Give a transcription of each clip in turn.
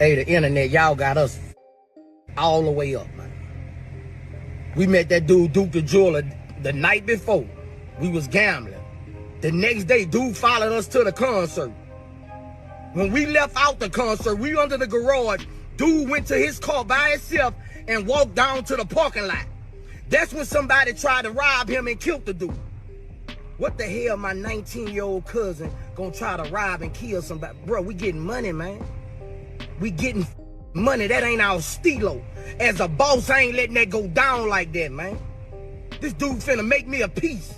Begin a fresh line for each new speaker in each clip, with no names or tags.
Hey, the internet, y'all got us all the way up, man. We met that dude, Duke the Jeweler, the night before. We was gambling. The next day, dude followed us to the concert. When we left out the concert, we under the garage. Dude went to his car by himself and walked down to the parking lot. That's when somebody tried to rob him and killed the dude. What the hell my 19-year-old cousin gonna try to rob and kill somebody? Bro, we getting money, man. We getting money. That ain't our stilo. As a boss, I ain't letting that go down like that, man. This dude finna make me a piece.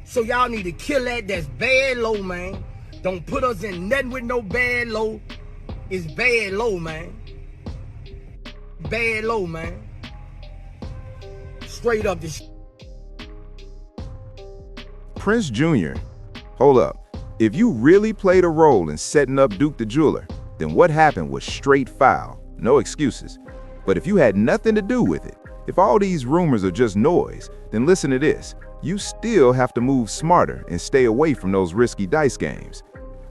So y'all need to kill that. That's bad low, man. Don't put us in nothing with no bad low. It's bad low, man. Bad low, man. Straight up this.
Prince Jr., hold up. If you really played a role in setting up Duke the Jeweler, then what happened was straight foul, no excuses. But if you had nothing to do with it, if all these rumors are just noise, then listen to this. You still have to move smarter and stay away from those risky dice games.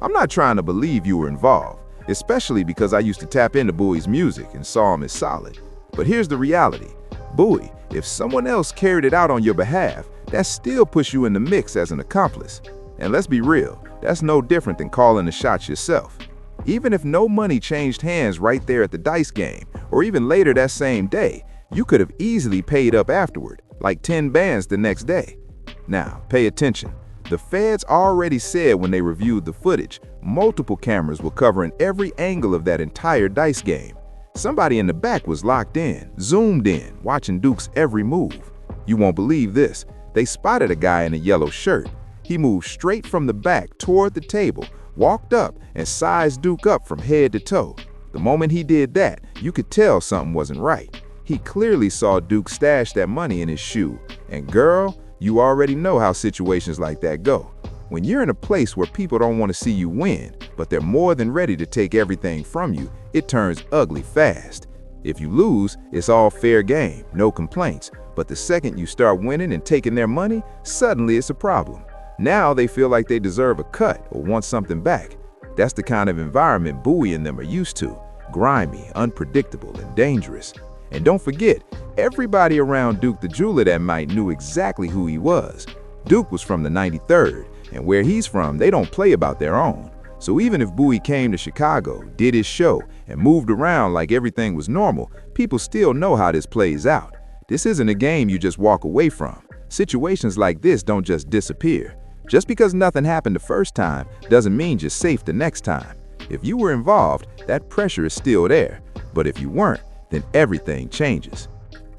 I'm not trying to believe you were involved, especially because I used to tap into Bowie's music and saw him as solid. But here's the reality. Bowie, if someone else carried it out on your behalf, that still puts you in the mix as an accomplice. And let's be real, that's no different than calling the shots yourself. Even if no money changed hands right there at the dice game, or even later that same day, you could have easily paid up afterward, like 10 bands the next day. Now, pay attention. The feds already said when they reviewed the footage, multiple cameras were covering every angle of that entire dice game. Somebody in the back was locked in, zoomed in, watching Duke's every move. You won't believe this. They spotted a guy in a yellow shirt. He moved straight from the back toward the table, walked up, and sized Duke up from head to toe. The moment he did that, you could tell something wasn't right. He clearly saw Duke stash that money in his shoe. And girl, you already know how situations like that go. When you're in a place where people don't want to see you win, but they're more than ready to take everything from you, it turns ugly fast. If you lose, it's all fair game, no complaints. But the second you start winning and taking their money, suddenly it's a problem. Now they feel like they deserve a cut or want something back. That's the kind of environment Bowie and them are used to. Grimy, unpredictable, and dangerous. And don't forget, everybody around Duke the Jeweler that night knew exactly who he was. Duke was from the 93rd, and where he's from, they don't play about their own. So even if Bowie came to Chicago, did his show, and moved around like everything was normal, people still know how this plays out. This isn't a game you just walk away from. Situations like this don't just disappear. Just because nothing happened the first time doesn't mean you're safe the next time. If you were involved, that pressure is still there. But if you weren't, then everything changes.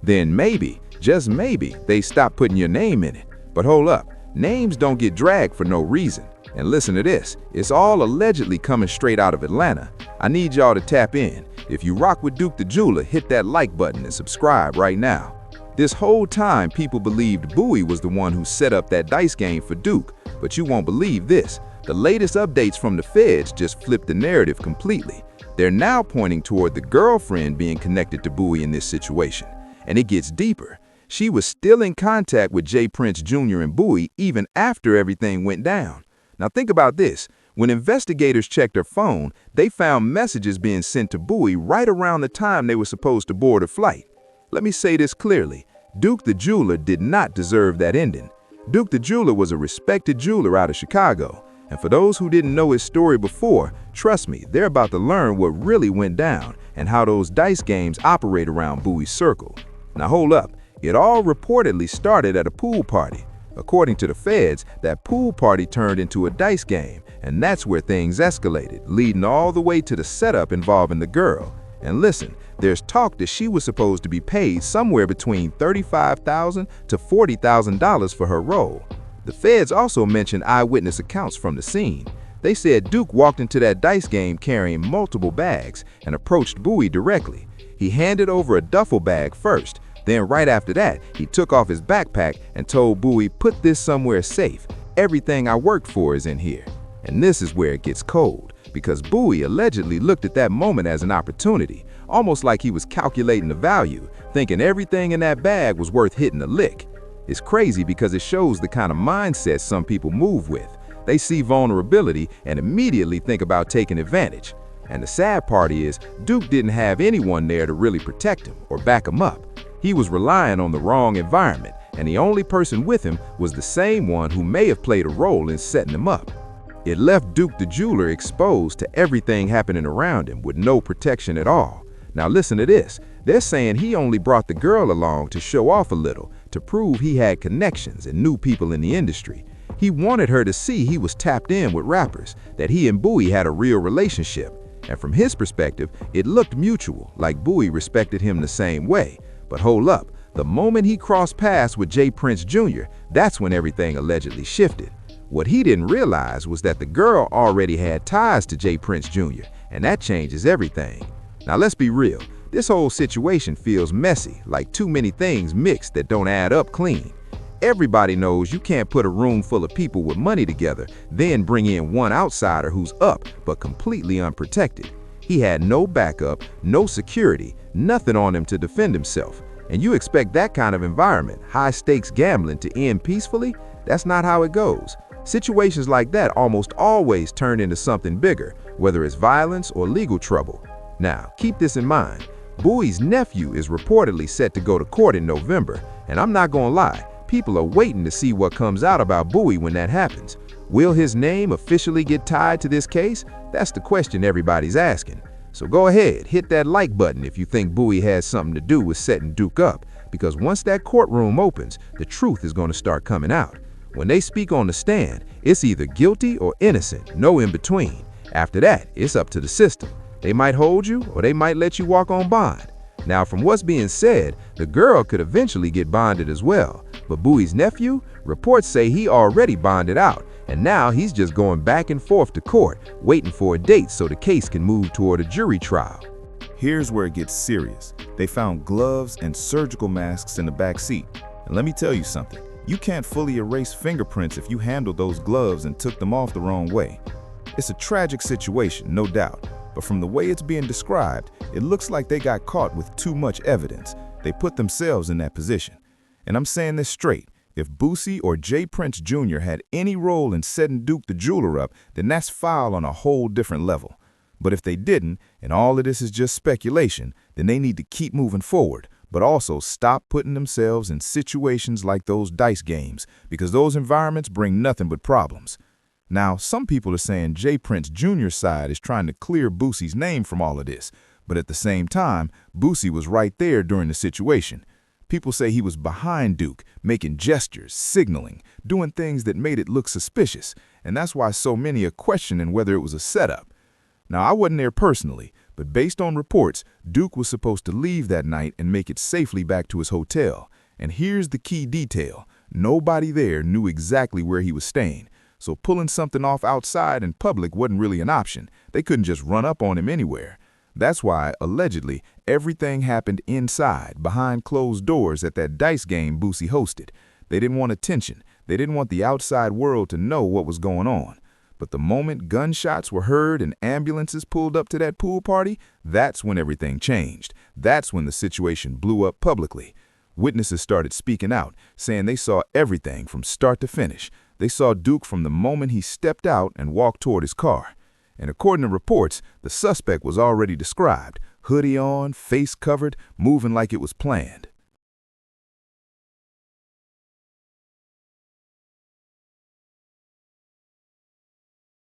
Then maybe, just maybe, they stop putting your name in it. But hold up, names don't get dragged for no reason. And listen to this, it's all allegedly coming straight out of Atlanta. I need y'all to tap in. If you rock with Duke the Jeweler, hit that like button and subscribe right now. This whole time, people believed Bowie was the one who set up that dice game for Duke, but you won't believe this. The latest updates from the feds just flipped the narrative completely. They're now pointing toward the girlfriend being connected to Bowie in this situation. And it gets deeper. She was still in contact with J. Prince Jr. and Bowie even after everything went down. Now think about this. When investigators checked her phone, they found messages being sent to Bowie right around the time they were supposed to board a flight. Let me say this clearly. Duke the Jeweler did not deserve that ending. Duke the Jeweler was a respected jeweler out of Chicago. And for those who didn't know his story before, trust me, they're about to learn what really went down and how those dice games operate around Bowie's circle. Now hold up, it all reportedly started at a pool party. According to the feds, that pool party turned into a dice game, and that's where things escalated, leading all the way to the setup involving the girl. And listen, there's talk that she was supposed to be paid somewhere between $35,000 to $40,000 for her role. The feds also mentioned eyewitness accounts from the scene. They said Duke walked into that dice game carrying multiple bags and approached Bowie directly. He handed over a duffel bag first. Then right after that, he took off his backpack and told Bowie, "Put this somewhere safe. Everything I worked for is in here." And this is where it gets cold, because Bowie allegedly looked at that moment as an opportunity, almost like he was calculating the value, thinking everything in that bag was worth hitting a lick. It's crazy because it shows the kind of mindset some people move with. They see vulnerability and immediately think about taking advantage. And the sad part is, Duke didn't have anyone there to really protect him or back him up. He was relying on the wrong environment, and the only person with him was the same one who may have played a role in setting him up. It left Duke the jeweler exposed to everything happening around him with no protection at all. Now listen to this. They're saying he only brought the girl along to show off a little, to prove he had connections and knew people in the industry. He wanted her to see he was tapped in with rappers, that he and Boosie had a real relationship. And from his perspective, it looked mutual, like Boosie respected him the same way. But hold up, the moment he crossed paths with J. Prince Jr., that's when everything allegedly shifted. What he didn't realize was that the girl already had ties to J. Prince Jr., and that changes everything. Now let's be real, this whole situation feels messy, like too many things mixed that don't add up clean. Everybody knows you can't put a room full of people with money together, then bring in one outsider who's up but completely unprotected. He had no backup, no security, nothing on him to defend himself. And you expect that kind of environment, high-stakes gambling, to end peacefully? That's not how it goes. Situations like that almost always turn into something bigger, whether it's violence or legal trouble. Now, keep this in mind. Boosie's nephew is reportedly set to go to court in November, and I'm not gonna lie, people are waiting to see what comes out about Boosie when that happens. Will his name officially get tied to this case? That's the question everybody's asking. So go ahead, hit that like button if you think Boosie has something to do with setting Duke up, because once that courtroom opens, the truth is going to start coming out. When they speak on the stand, it's either guilty or innocent, no in between. After that, it's up to the system. They might hold you or they might let you walk on bond. Now, from what's being said, the girl could eventually get bonded as well. But Boosie's nephew, reports say he already bonded out, and now he's just going back and forth to court, waiting for a date so the case can move toward a jury trial.
Here's where it gets serious. They found gloves and surgical masks in the back seat. And let me tell you something. You can't fully erase fingerprints if you handled those gloves and took them off the wrong way. It's a tragic situation, no doubt. But from the way it's being described, it looks like they got caught with too much evidence. They put themselves in that position. And I'm saying this straight. If Boosie or J. Prince Jr. had any role in setting Duke the jeweler up, then that's foul on a whole different level. But if they didn't, and all of this is just speculation, then they need to keep moving forward, but also stop putting themselves in situations like those dice games, because those environments bring nothing but problems. Now, some people are saying J. Prince Jr.'s side is trying to clear Boosie's name from all of this, but at the same time, Boosie was right there during the situation. People say he was behind Duke, making gestures, signaling, doing things that made it look suspicious, and that's why so many are questioning whether it was a setup. Now, I wasn't there personally, but based on reports, Duke was supposed to leave that night and make it safely back to his hotel. And here's the key detail. Nobody there knew exactly where he was staying. So pulling something off outside in public wasn't really an option. They couldn't just run up on him anywhere. That's why, allegedly, everything happened inside, behind closed doors at that dice game Boosie hosted. They didn't want attention. They didn't want the outside world to know what was going on. But the moment gunshots were heard and ambulances pulled up to that pool party, that's when everything changed. That's when the situation blew up publicly. Witnesses started speaking out, saying they saw everything from start to finish. They saw Duke from the moment he stepped out and walked toward his car. And according to reports, the suspect was already described, hoodie on, face covered, moving like it was planned.